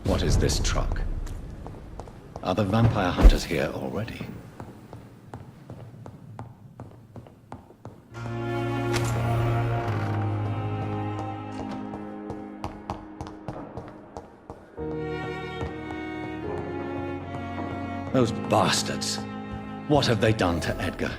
What is this truck? Are the vampire hunters here already? Those bastards. What have they done to Edgar?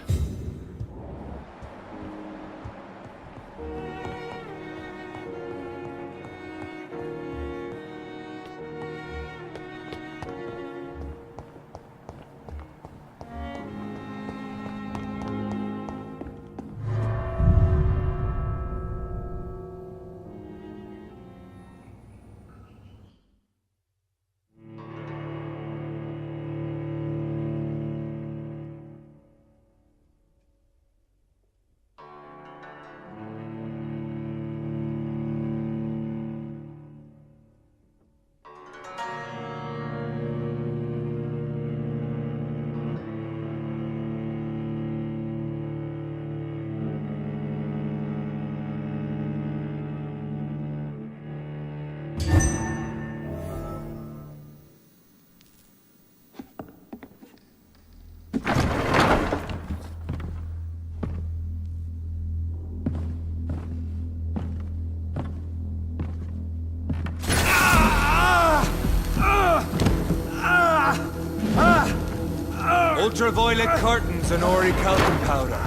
Ultraviolet curtains and orichalcum powder.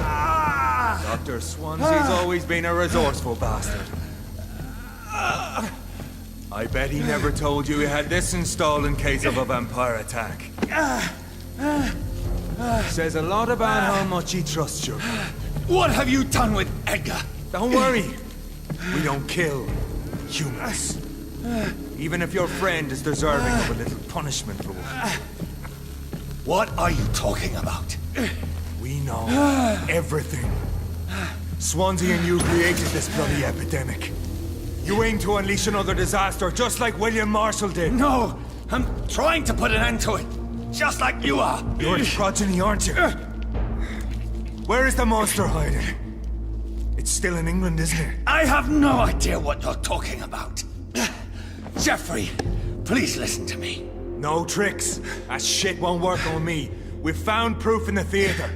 Dr. Swansea's always been a resourceful bastard. I bet he never told you he had this installed in case of a vampire attack. Says a lot about how much he trusts you. What have you done with Edgar? Don't worry. We don't kill humans. Even if your friend is deserving of a little punishment for one. What are you talking about? We know everything. Swansea and you created this bloody epidemic. You aim to unleash another disaster, just like William Marshall did. No, I'm trying to put an end to it, just like you are. You're the progeny, aren't you? Where is the monster hiding? It's still in England, isn't it? I have no idea what you're talking about. Jeffrey, please listen to me. No tricks. That shit won't work on me. We've found proof in the theater.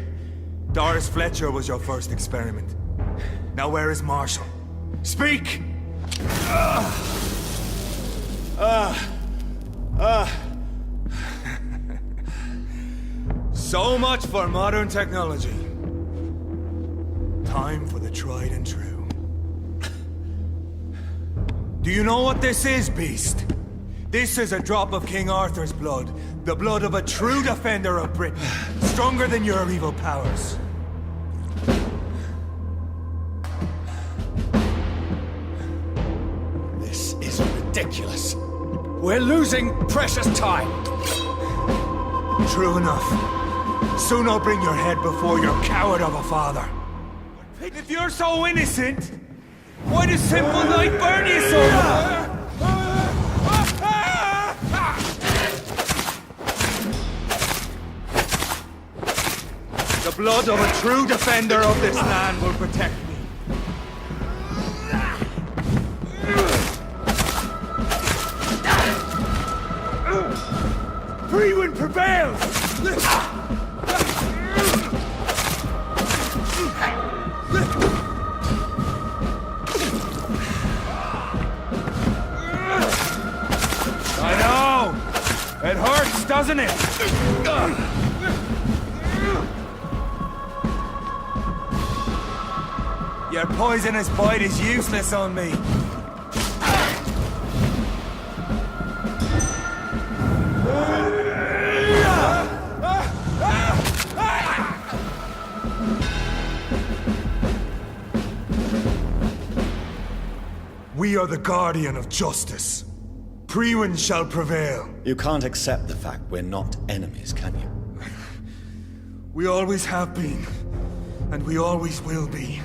Doris Fletcher was your first experiment. Now where is Marshall? Speak! So much for modern technology. Time for the tried and true. Do you know what this is, Beast? This is a drop of King Arthur's blood. The blood of a true defender of Britain. Stronger than your evil powers. This is ridiculous. We're losing precious time. True enough. Soon I'll bring your head before your coward of a father. If you're so innocent, why does simple night burn you so much? The blood of a true defender of this land will protect me. Freewind prevails! I know! It hurts, doesn't it? Your poisonous bite is useless on me. We are the guardian of justice. Priwen shall prevail. You can't accept the fact we're not enemies, can you? We always have been, and we always will be.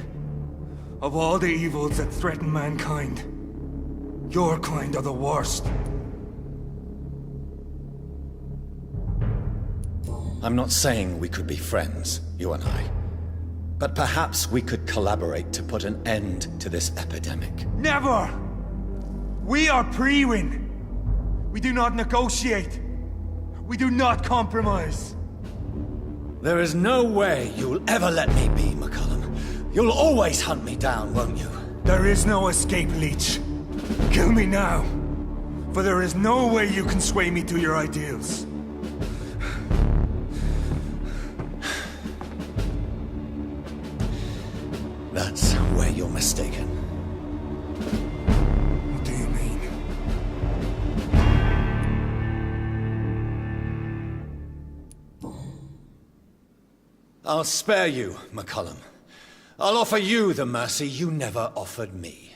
Of all the evils that threaten mankind, your kind are the worst. I'm not saying we could be friends, you and I. But perhaps we could collaborate to put an end to this epidemic. Never! We are Priwen. We do not negotiate. We do not compromise. There is no way you'll ever let me be, McCullum. You'll always hunt me down, won't you? There is no escape, Leech. Kill me now. For there is no way you can sway me to your ideals. That's where you're mistaken. What do you mean? I'll spare you, McCullum. I'll offer you the mercy you never offered me.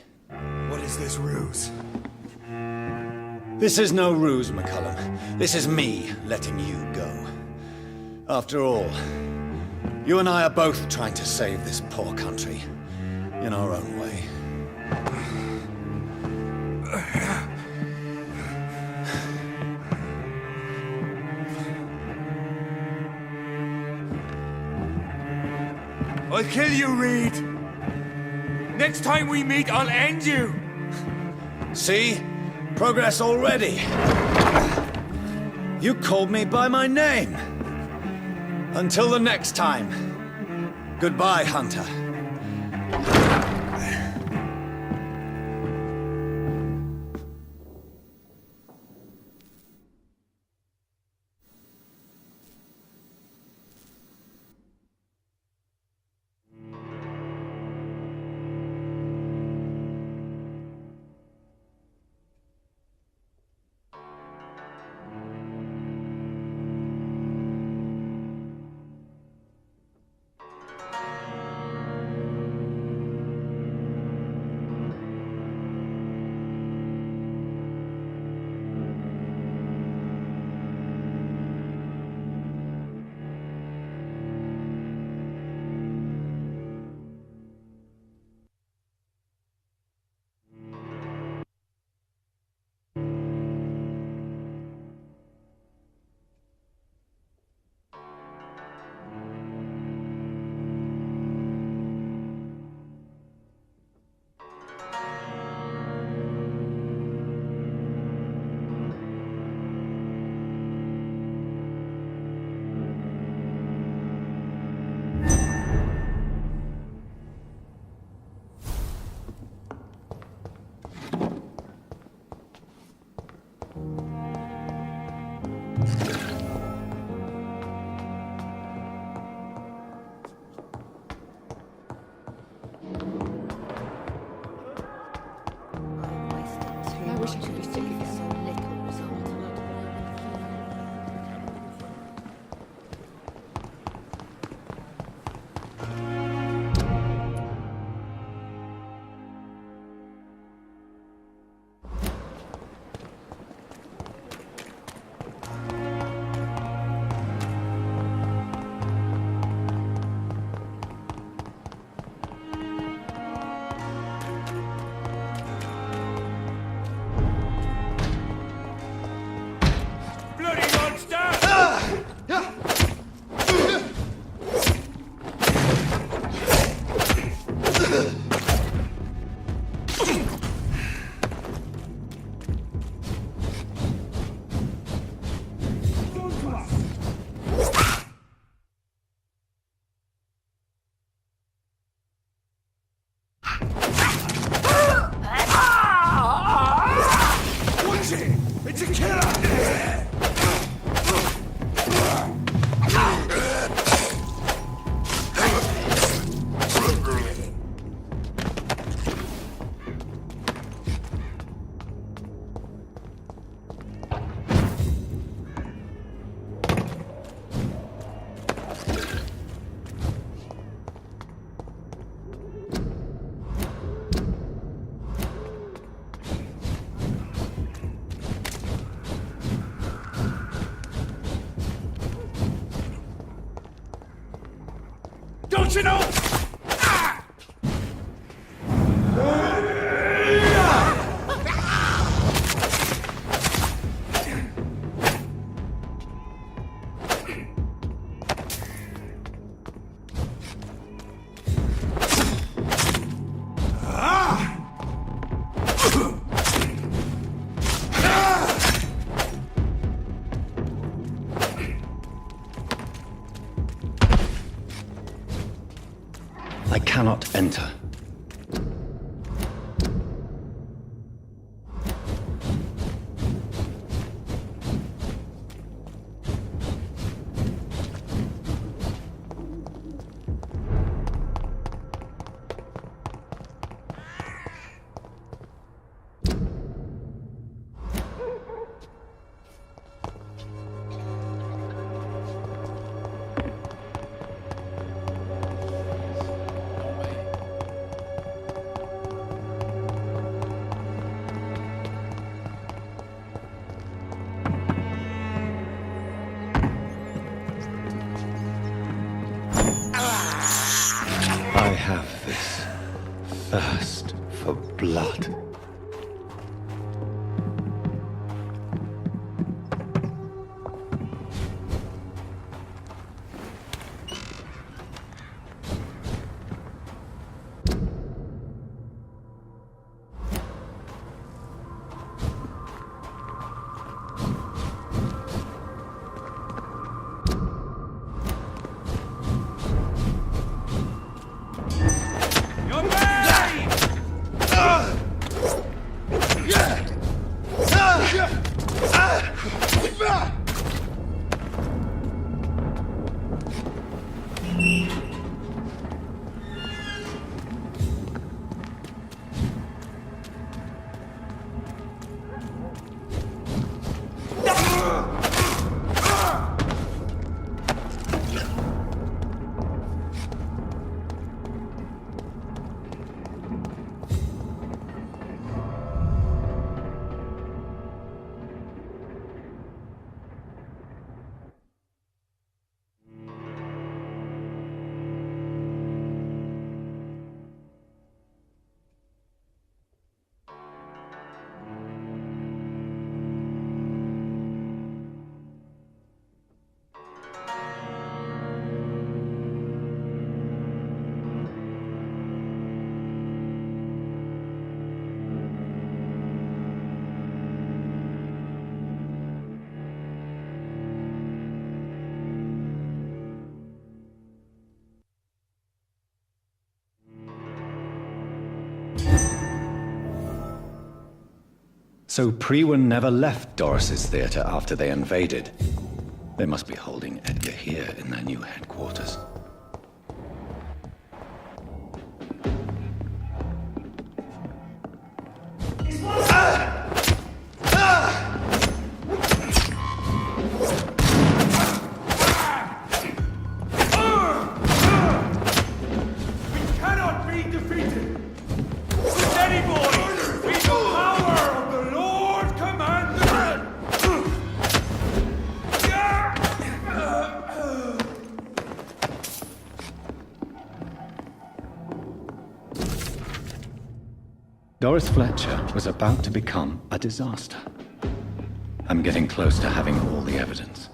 What is this ruse? This is no ruse, McCullum. This is me letting you go. After all, you and I are both trying to save this poor country in our own way. I'll kill you, Reed. Next time we meet, I'll end you. See? Progress already. You called me by my name. Until the next time. Goodbye, Hunter. Don't you know? I cannot enter. I have this thirst for blood. So Priwen never left Doris's theater after they invaded. They must be holding Edgar here in their new headquarters. Doris Fletcher was about to become a disaster. I'm getting close to having all the evidence.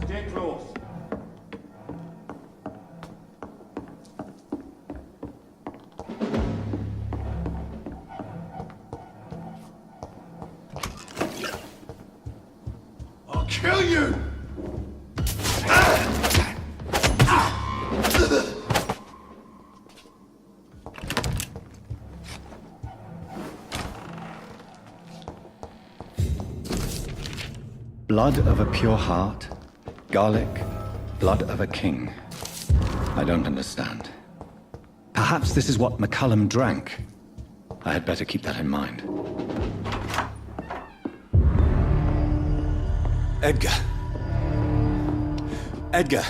Stay close. Kill you! Blood of a pure heart, garlic, blood of a king. I don't understand. Perhaps this is what McCullum drank. I had better keep that in mind. Edgar. Edgar,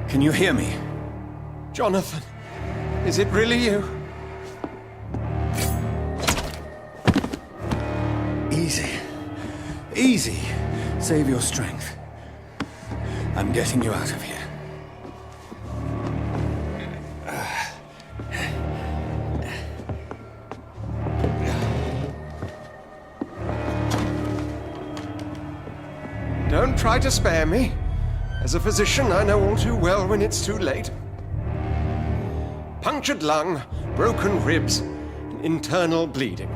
can you hear me? Jonathan, is it really you? Easy. Easy. Save your strength. I'm getting you out of here. Don't try to spare me. As a physician, I know all too well when it's too late. Punctured lung, broken ribs, and internal bleeding.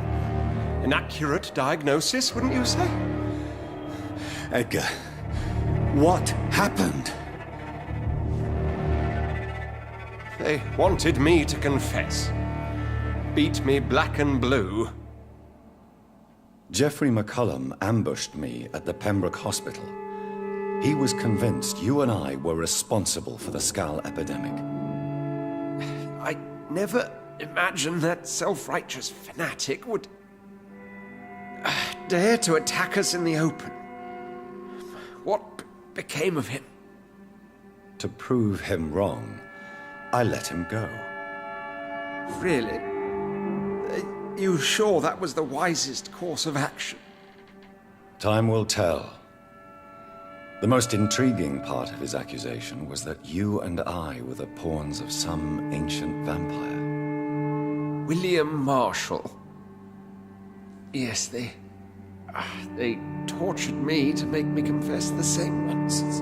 An accurate diagnosis, wouldn't you say? Edgar, what happened? They wanted me to confess. Beat me black and blue. Jeffrey McCullum ambushed me at the Pembroke Hospital. He was convinced you and I were responsible for the Skal epidemic. I never imagined that self-righteous fanatic would dare to attack us in the open. What became of him? To prove him wrong, I let him go. Really? Are you sure that was the wisest course of action? Time will tell. The most intriguing part of his accusation was that you and I were the pawns of some ancient vampire. William Marshall. Yes, they tortured me to make me confess the same nonsense.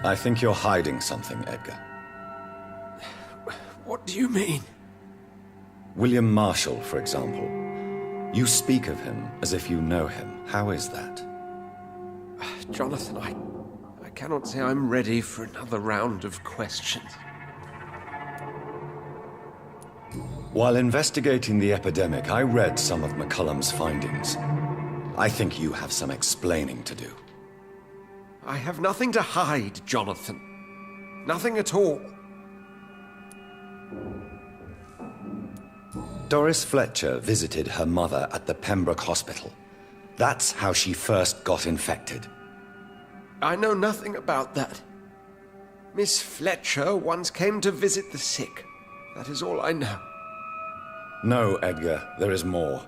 I think you're hiding something, Edgar. What do you mean? William Marshall, for example. You speak of him as if you know him. How is that? Jonathan, I cannot say I'm ready for another round of questions. While investigating the epidemic, I read some of McCullum's findings. I think you have some explaining to do. I have nothing to hide, Jonathan. Nothing at all. Doris Fletcher visited her mother at the Pembroke Hospital. That's how she first got infected. I know nothing about that. Miss Fletcher once came to visit the sick. That is all I know. No, Edgar, there is more.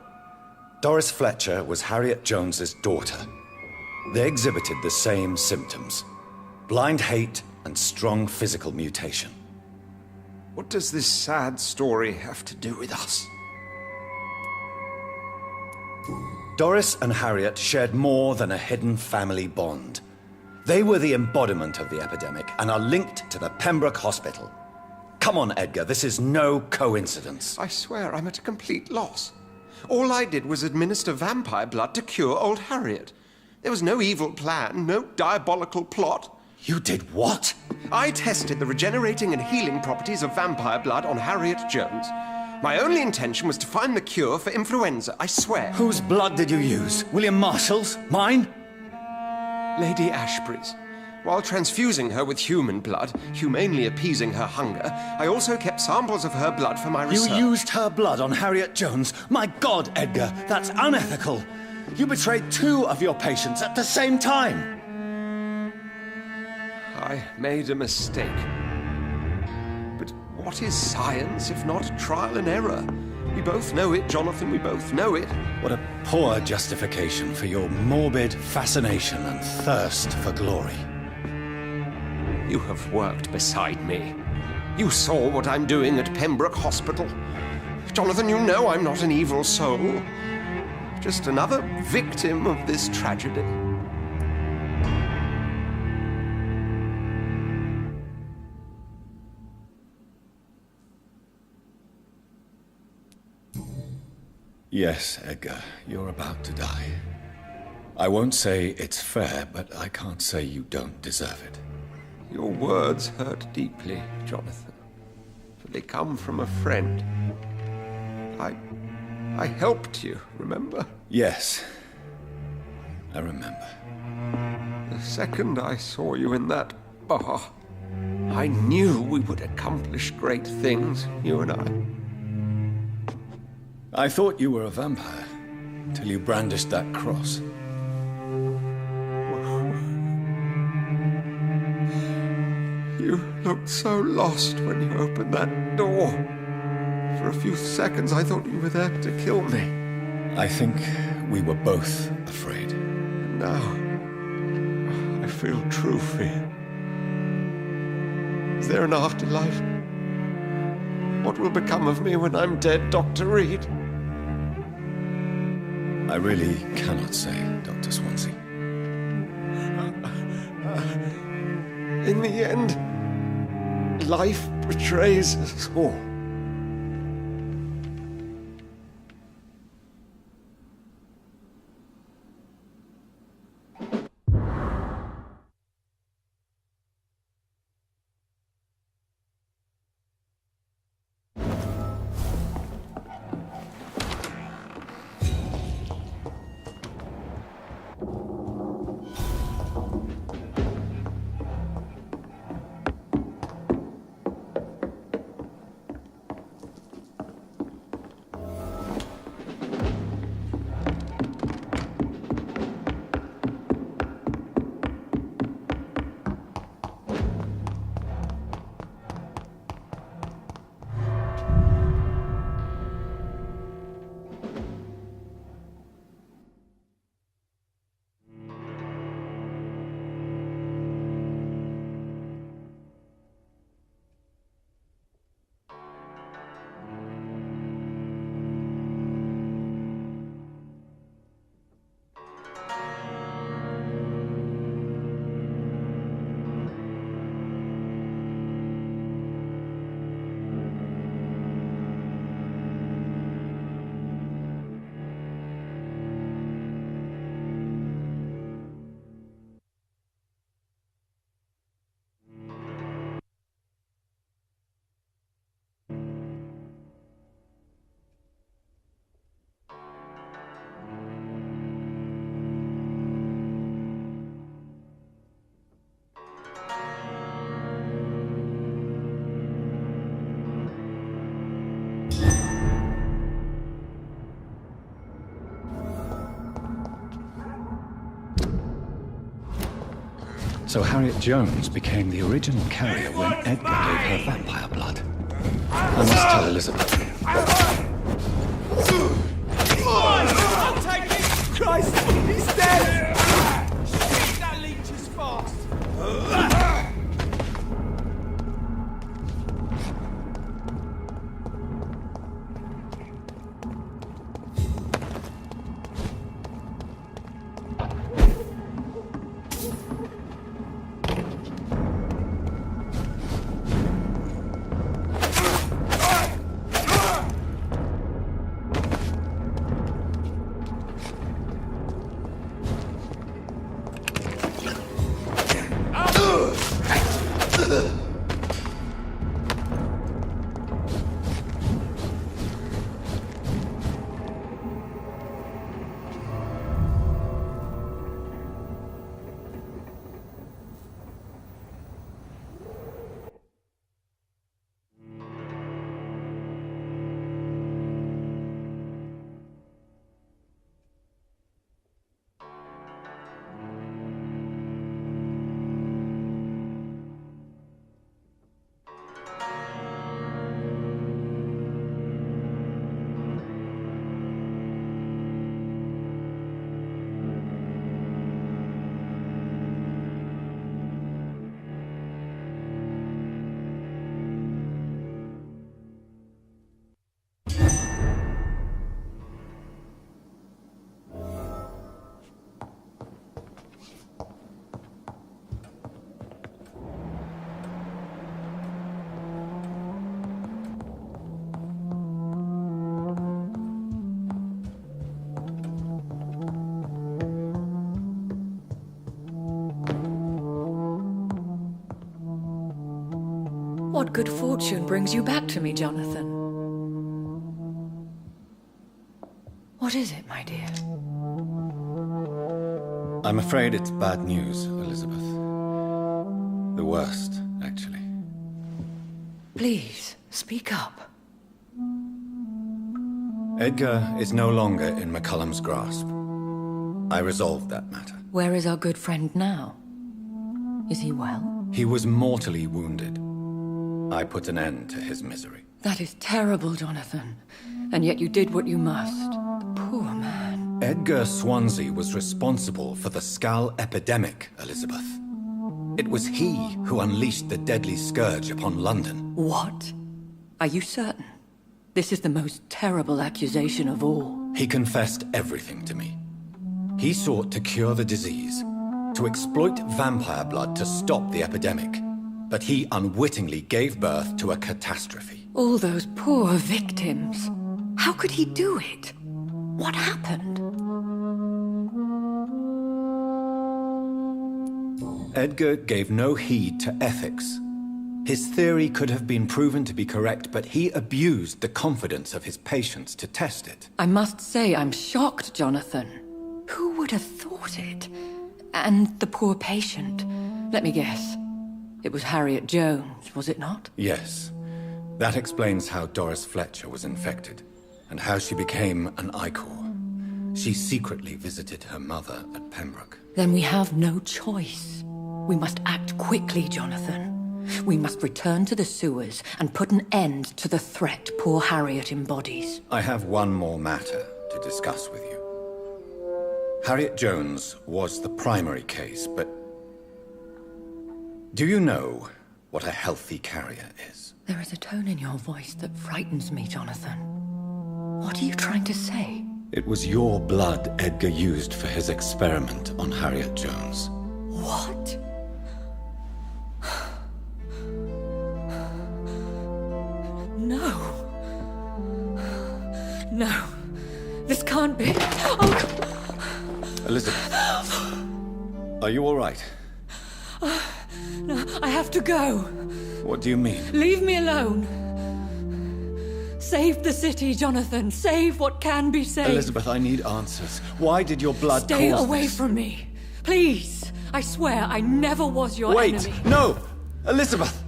Doris Fletcher was Harriet Jones's daughter. They exhibited the same symptoms: blind hate and strong physical mutation. What does this sad story have to do with us? Doris and Harriet shared more than a hidden family bond. They were the embodiment of the epidemic and are linked to the Pembroke Hospital. Come on, Edgar, this is no coincidence. I swear I'm at a complete loss. All I did was administer vampire blood to cure old Harriet. There was no evil plan, no diabolical plot. You did what? I tested the regenerating and healing properties of vampire blood on Harriet Jones. My only intention was to find the cure for influenza, I swear. Whose blood did you use? William Marshall's? Mine? Lady Ashbury's. While transfusing her with human blood, humanely appeasing her hunger, I also kept samples of her blood for my research. You used her blood on Harriet Jones? My God, Edgar, that's unethical. You betrayed 2 of your patients at the same time. I made a mistake. But what is science if not trial and error? We both know it, Jonathan, we both know it. What a poor justification for your morbid fascination and thirst for glory. You have worked beside me. You saw what I'm doing at Pembroke Hospital. Jonathan, you know I'm not an evil soul. Just another victim of this tragedy. Yes, Edgar, you're about to die. I won't say it's fair, but I can't say you don't deserve it. Your words hurt deeply, Jonathan. For they come from a friend. I helped you, remember? Yes, I remember. The second I saw you in that bar, I knew we would accomplish great things, you and I. I thought you were a vampire, till you brandished that cross. You looked so lost when you opened that door. For a few seconds, I thought you were there to kill me. I think we were both afraid. And now, I feel true fear. Is there an afterlife? What will become of me when I'm dead, Dr. Reed? I really cannot say, Dr. Swansea. In in the end, life betrays us all. So Harriet Jones became the original carrier when Edgar gave her vampire blood. I must tell Elizabeth. I'll take it! Christ, he's dead! Shoot that leech as fast! What good fortune brings you back to me, Jonathan? What is it, my dear? I'm afraid it's bad news, Elizabeth. The worst, actually. Please, speak up. Edgar is no longer in McCullum's grasp. I resolved that matter. Where is our good friend now? Is he well? He was mortally wounded. I put an end to his misery. That is terrible, Jonathan. And yet you did what you must. Poor man. Edgar Swansea was responsible for the Skull epidemic, Elizabeth. It was he who unleashed the deadly scourge upon London. What? Are you certain? This is the most terrible accusation of all. He confessed everything to me. He sought to cure the disease, to exploit vampire blood to stop the epidemic. but he unwittingly gave birth to a catastrophe. All those poor victims. How could he do it? What happened? Edgar gave no heed to ethics. His theory could have been proven to be correct, but he abused the confidence of his patients to test it. I must say I'm shocked, Jonathan. Who would have thought it? And the poor patient. Let me guess. It was Harriet Jones, was it not? Yes. That explains how Doris Fletcher was infected, and how she became an Ichor. She secretly visited her mother at Pembroke. Then we have no choice. We must act quickly, Jonathan. We must return to the sewers and put an end to the threat poor Harriet embodies. I have one more matter to discuss with you. Harriet Jones was the primary case, but... do you know what a healthy carrier is? There is a tone in your voice that frightens me, Jonathan. What are you trying to say? It was your blood Edgar used for his experiment on Harriet Jones. What? No. No. This can't be. Oh, Elizabeth, are you all right? no, I have to go. What do you mean? Leave me alone. Save the city, Jonathan. Save what can be saved. Elizabeth, I need answers. Why did your blood Stay cause away this? from me. Please. I swear I never was your Wait! enemy. No! Elizabeth!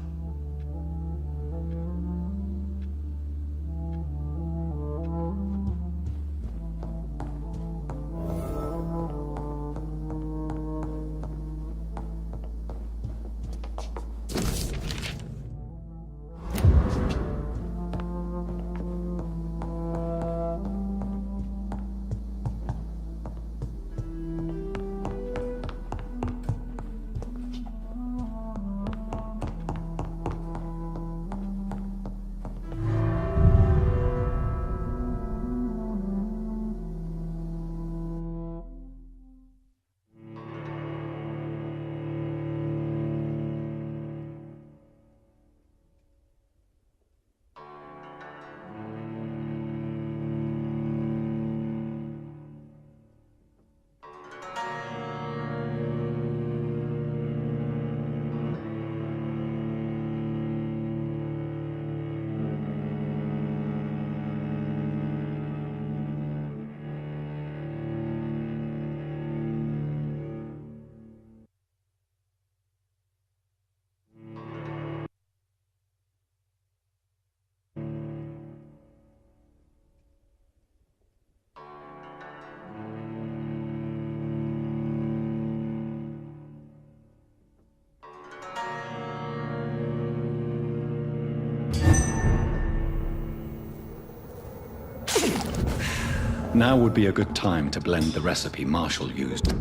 Now would be a good time to blend the recipe Marshall used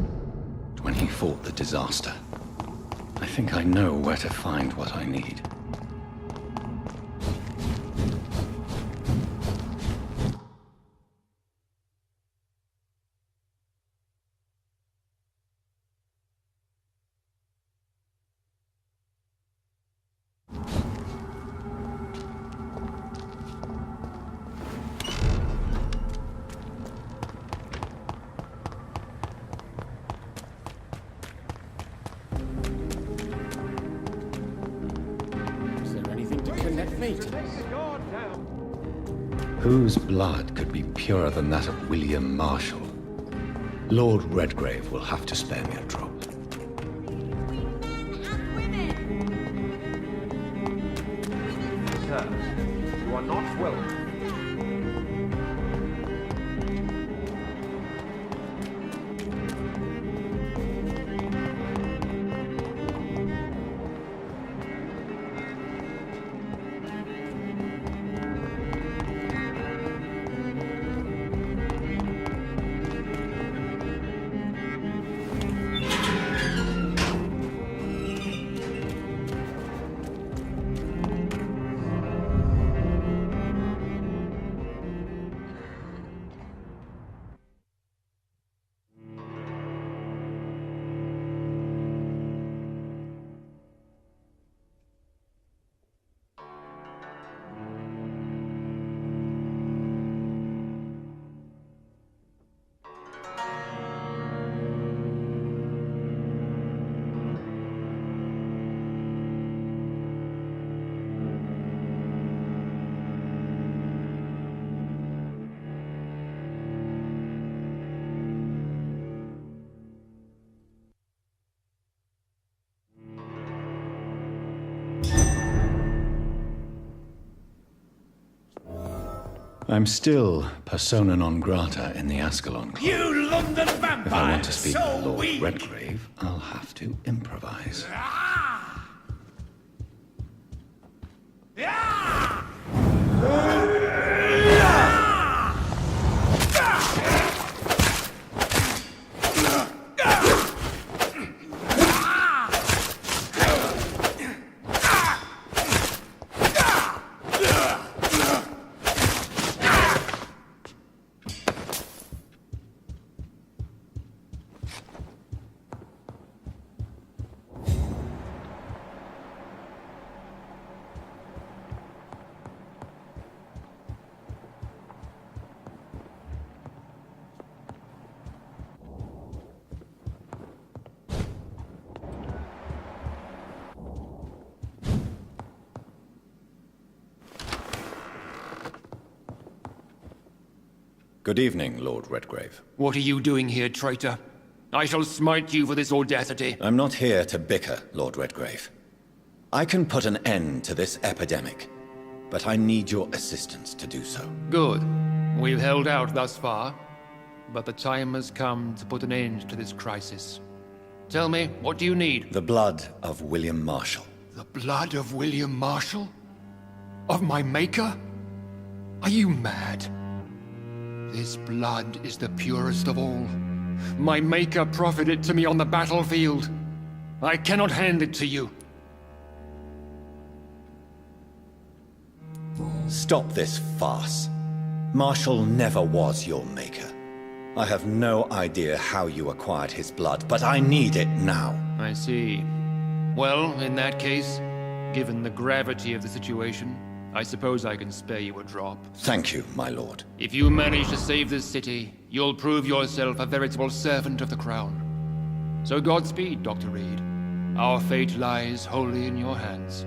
when he fought the disaster. I think I know where to find what I need. Whose blood could be purer than that of William Marshall? Lord Redgrave will have to spare me a drop. Sir, you are not welcome. I'm still persona non grata in the Ascalon Club. You London vampire! If I want to speak so with Lord weak. Redgrave, I'll have to improvise. Ah! Good evening, Lord Redgrave. What are you doing here, traitor? I shall smite you for this audacity. I'm not here to bicker, Lord Redgrave. I can put an end to this epidemic, but I need your assistance to do so. Good. We've held out thus far, but the time has come to put an end to this crisis. Tell me, what do you need? The blood of William Marshall. The blood of William Marshall? Of my maker? Are you mad? This blood is the purest of all. My maker proffered it to me on the battlefield. I cannot hand it to you. Stop this farce. Marshall never was your maker. I have no idea how you acquired his blood, but I need it now. I see. Well, in that case, given the gravity of the situation, I suppose I can spare you a drop. Thank you, my lord. If you manage to save this city, you'll prove yourself a veritable servant of the crown. So Godspeed, Dr. Reed. Our fate lies wholly in your hands.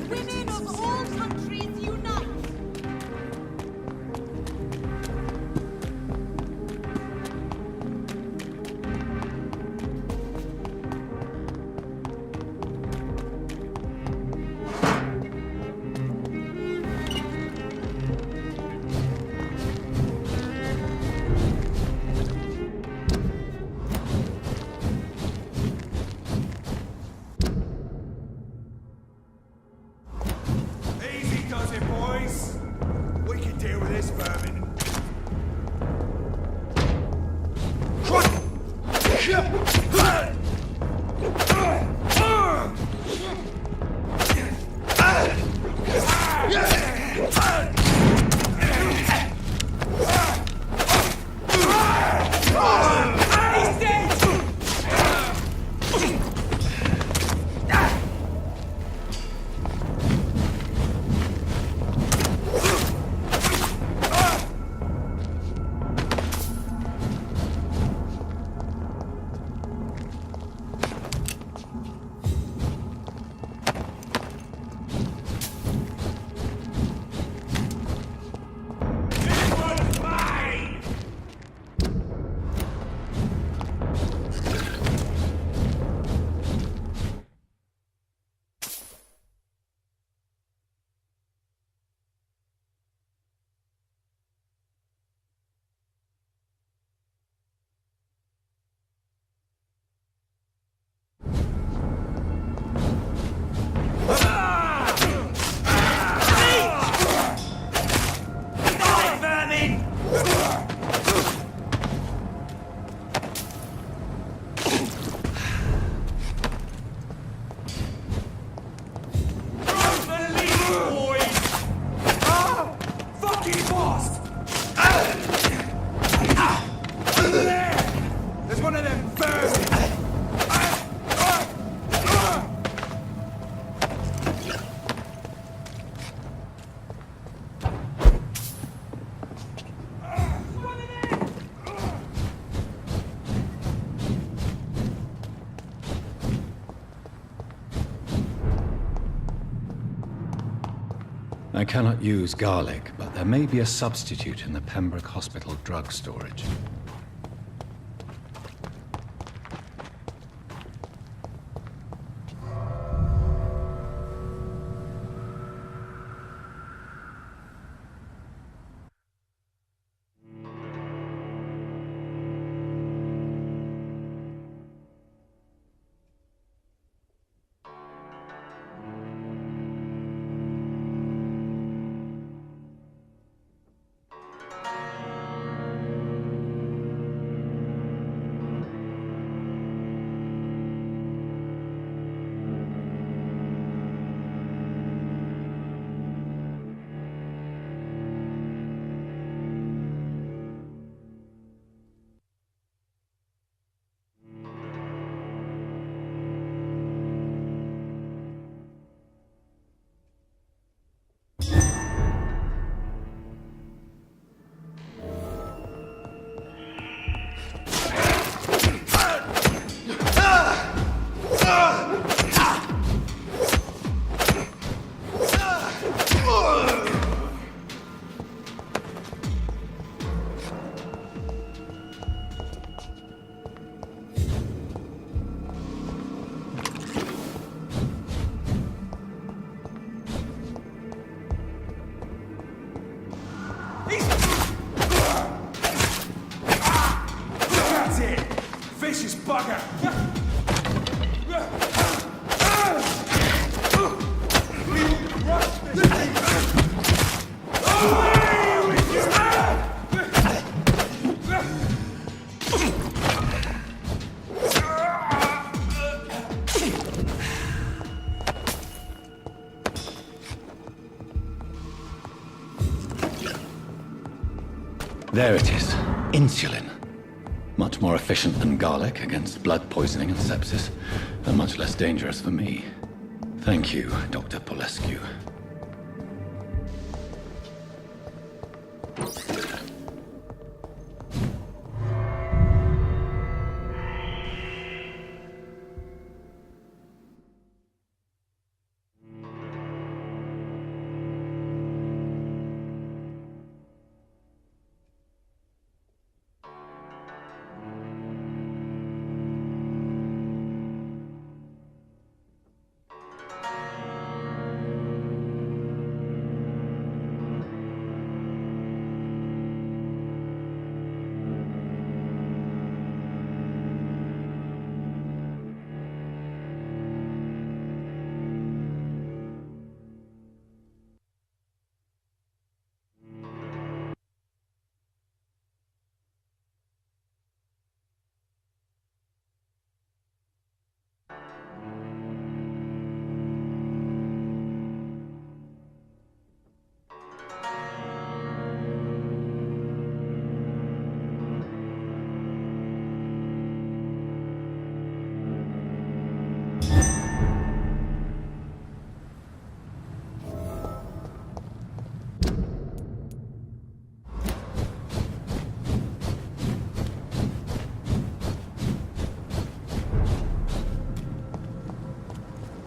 Women of all countries unite! Easy does it, boys. We can deal with this vermin. I cannot use garlic, but there may be a substitute in the Pembroke Hospital drug storage. That's it! Vicious bugger! There it is. Insulin. Much more efficient than garlic against blood poisoning and sepsis, and much less dangerous for me. Thank you, Dr. Polescu.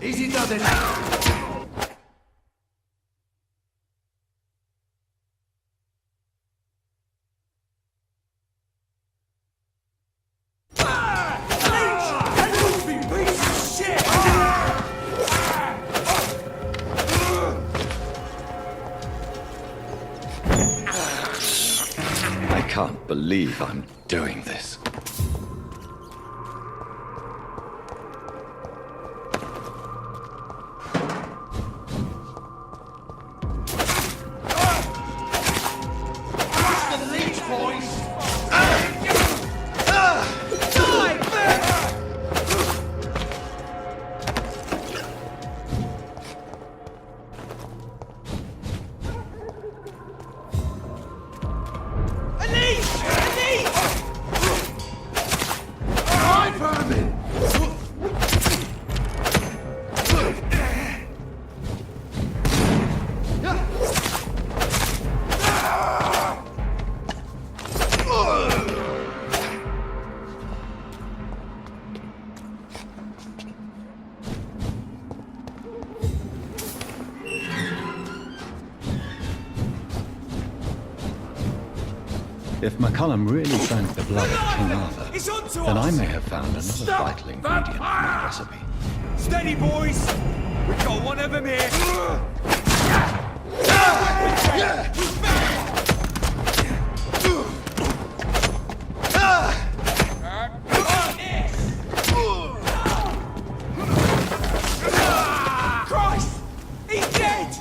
Easy does it. I can't believe I'm doing this. If McCullum really drank the blood of King Arthur, It's onto then I us! may have found another Stop! vital ingredient in my recipe. Steady, boys! We got one of them here! Christ! He's dead!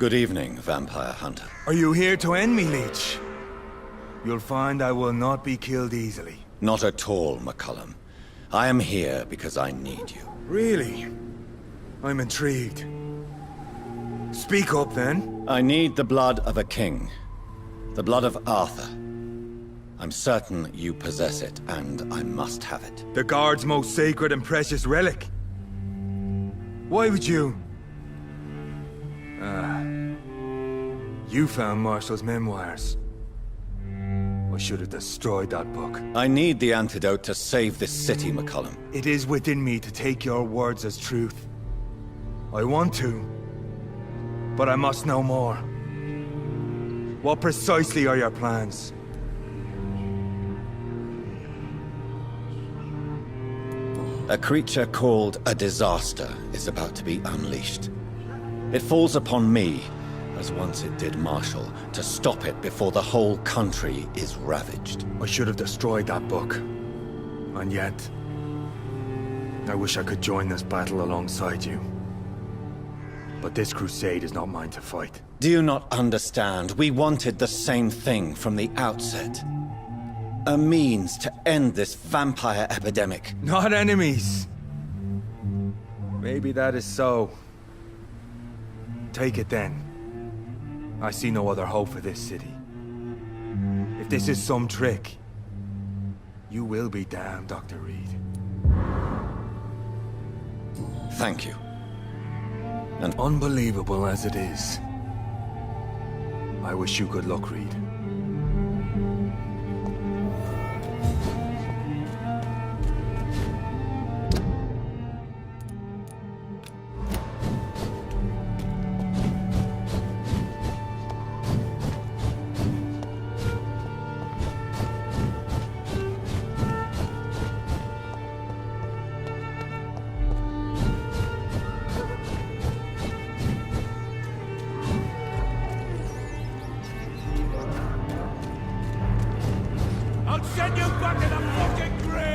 Good evening, vampire hunter. Are you here to end me, Leech? You'll find I will not be killed easily. Not at all, McCullum. I am here because I need you. Really? I'm intrigued. Speak up, then. I need the blood of a king. The blood of Arthur. I'm certain you possess it, and I must have it. The Guard's most sacred and precious relic. Why would you? You found Marshall's memoirs. I should have destroyed that book. I need the antidote to save this city, McCullum. It is within me to take your words as truth. I want to, but I must know more. What precisely are your plans? A creature called a disaster is about to be unleashed. It falls upon me, as once it did Marshall, to stop it before the whole country is ravaged. I should have destroyed that book. And yet, I wish I could join this battle alongside you. But this crusade is not mine to fight. Do you not understand? We wanted the same thing from the outset. A means to end this vampire epidemic. Not enemies. Maybe that is so. Take it then. I see no other hope for this city. If this is some trick, you will be damned, Dr. Reed. Thank you. And Unbelievable as it is, I wish you good luck, Reed. I'll send you back to the fucking grave!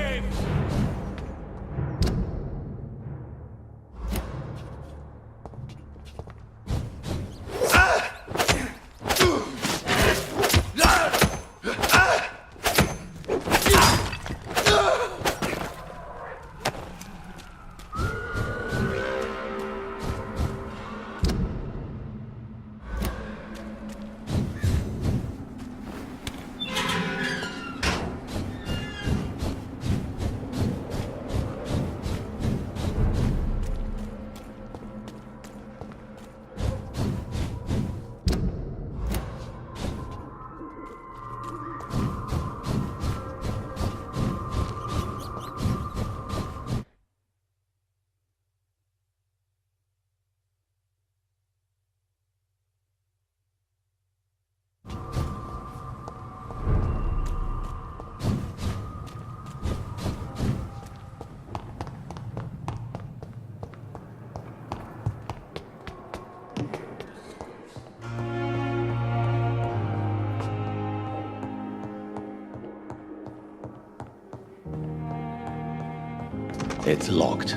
It's locked.